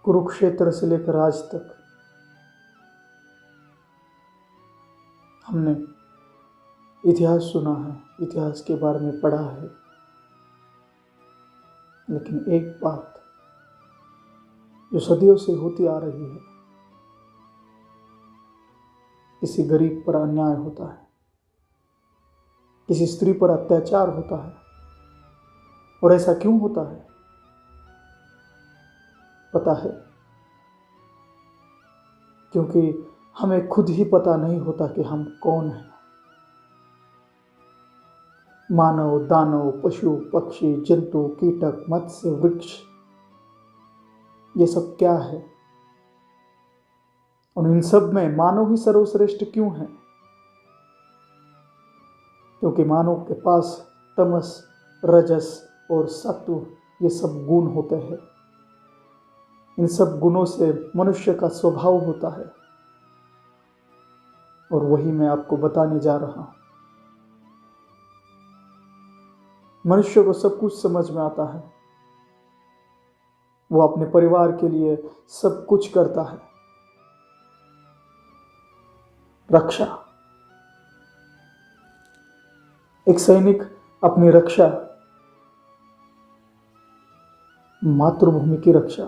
कुरुक्षेत्र से लेकर आज तक हमने इतिहास सुना है, इतिहास के बारे में पढ़ा है, लेकिन एक बात जो सदियों से होती आ रही है, किसी गरीब पर अन्याय होता है, किसी स्त्री पर अत्याचार होता है। और ऐसा क्यों होता है पता है? क्योंकि हमें खुद ही पता नहीं होता कि हम कौन हैं। मानव, दानव, पशु, पक्षी, जंतु, कीटक, मत्स्य, वृक्ष, ये सब क्या है? और इन सब में मानव ही सर्वश्रेष्ठ क्यों है? क्योंकि मानव के पास तमस, रजस और सत्व ये सब गुण होते हैं। इन सब गुणों से मनुष्य का स्वभाव होता है, और वही मैं आपको बताने जा रहा हूं। मनुष्य को सब कुछ समझ में आता है, वो अपने परिवार के लिए सब कुछ करता है। रक्षा, एक सैनिक अपनी रक्षा, मातृभूमि की रक्षा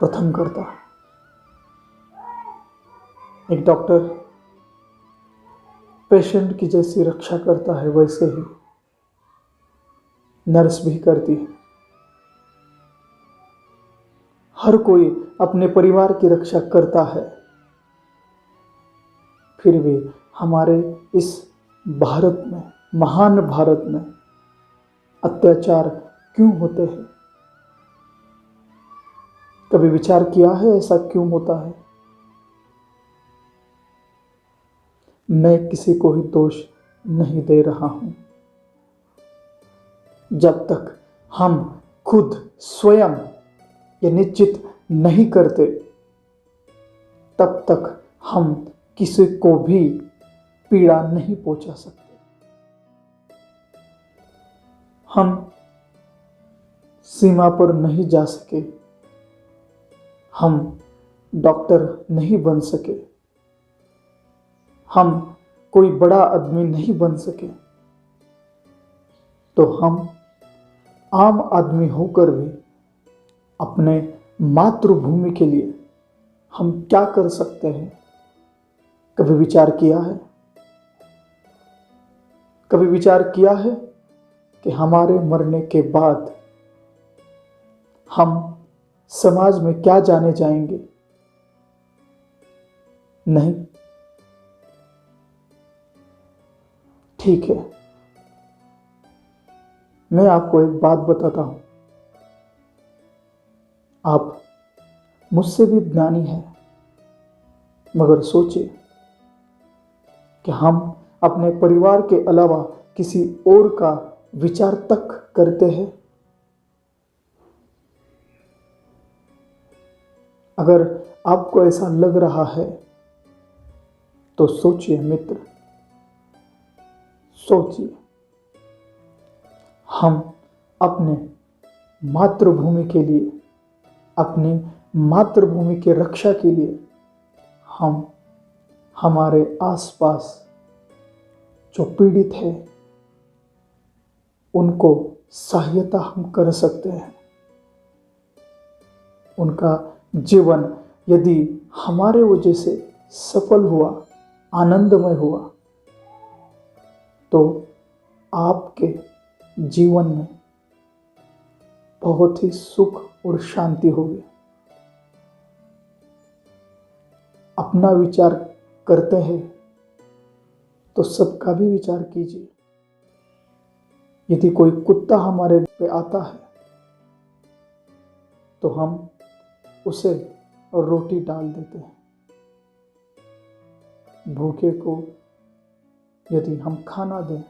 प्रथम करता है। एक डॉक्टर पेशेंट की जैसी रक्षा करता है, वैसे ही नर्स भी करती है। हर कोई अपने परिवार की रक्षा करता है। फिर भी हमारे इस भारत में, महान भारत में अत्याचार क्यों होते हैं? कभी विचार किया है ऐसा क्यों होता है? मैं किसी को ही दोष नहीं दे रहा हूं। जब तक हम खुद स्वयं ये निश्चित नहीं करते, तब तक हम किसी को भी पीड़ा नहीं पहुंचा सकते। हम सीमा पर नहीं जा सके, हम डॉक्टर नहीं बन सके, हम कोई बड़ा आदमी नहीं बन सके, तो हम आम आदमी होकर भी अपने मातृभूमि के लिए हम क्या कर सकते हैं? कभी विचार किया है? कभी विचार किया है कि हमारे मरने के बाद हम समाज में क्या जाने जाएंगे? नहीं। ठीक है, मैं आपको एक बात बताता हूं। आप मुझसे भी ज्ञानी हैं, मगर सोचिए कि हम अपने परिवार के अलावा किसी और का विचार तक करते हैं। अगर आपको ऐसा लग रहा है तो सोचिए मित्र, सोचिए। हम अपने मातृभूमि के लिए, अपनी मातृभूमि की रक्षा के लिए हम हमारे आसपास जो पीड़ित है उनको सहायता हम कर सकते हैं। उनका जीवन यदि हमारे वजह से सफल हुआ, आनंदमय हुआ, तो आपके जीवन में बहुत ही सुख और शांति होगी। अपना विचार करते हैं तो सबका भी विचार कीजिए। यदि कोई कुत्ता हमारे पे आता है तो हम उसे रोटी डाल देते हैं। भूखे को यदि हम खाना दें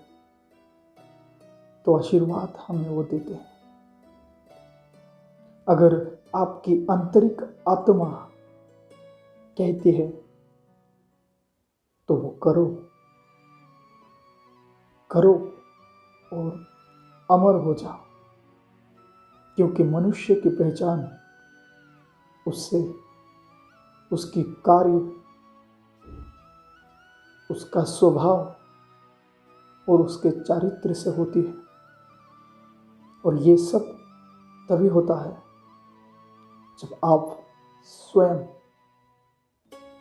तो आशीर्वाद हमें वो देते हैं। अगर आपकी आंतरिक आत्मा कहती है तो वो करो, करो और अमर हो जाओ। क्योंकि मनुष्य की पहचान उससे, उसकी कार्य, उसका स्वभाव और उसके चारित्र से होती है। और ये सब तभी होता है जब आप स्वयं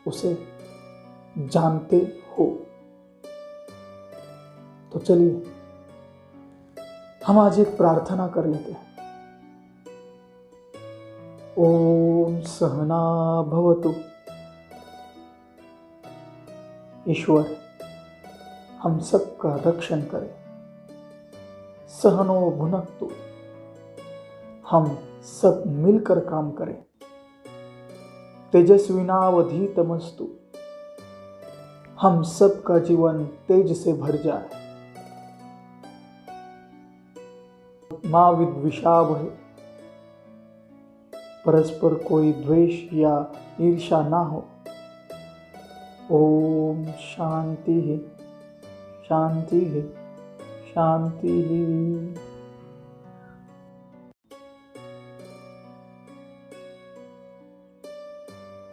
उसे जानते हो। तो चलिए हम आज एक प्रार्थना कर लेते हैं। ओम सहना भवतु। ईश्वर हम सबका रक्षण करे। सहनो भुनक्तु, हम सब मिलकर काम करें। तेजस्विनावधीतमस्तु, हम सबका जीवन तेज से भर जाए। मां विद्विषावहे, परस्पर कोई द्वेष या ईर्ष्या ना हो। ओम शांति शांति शांति।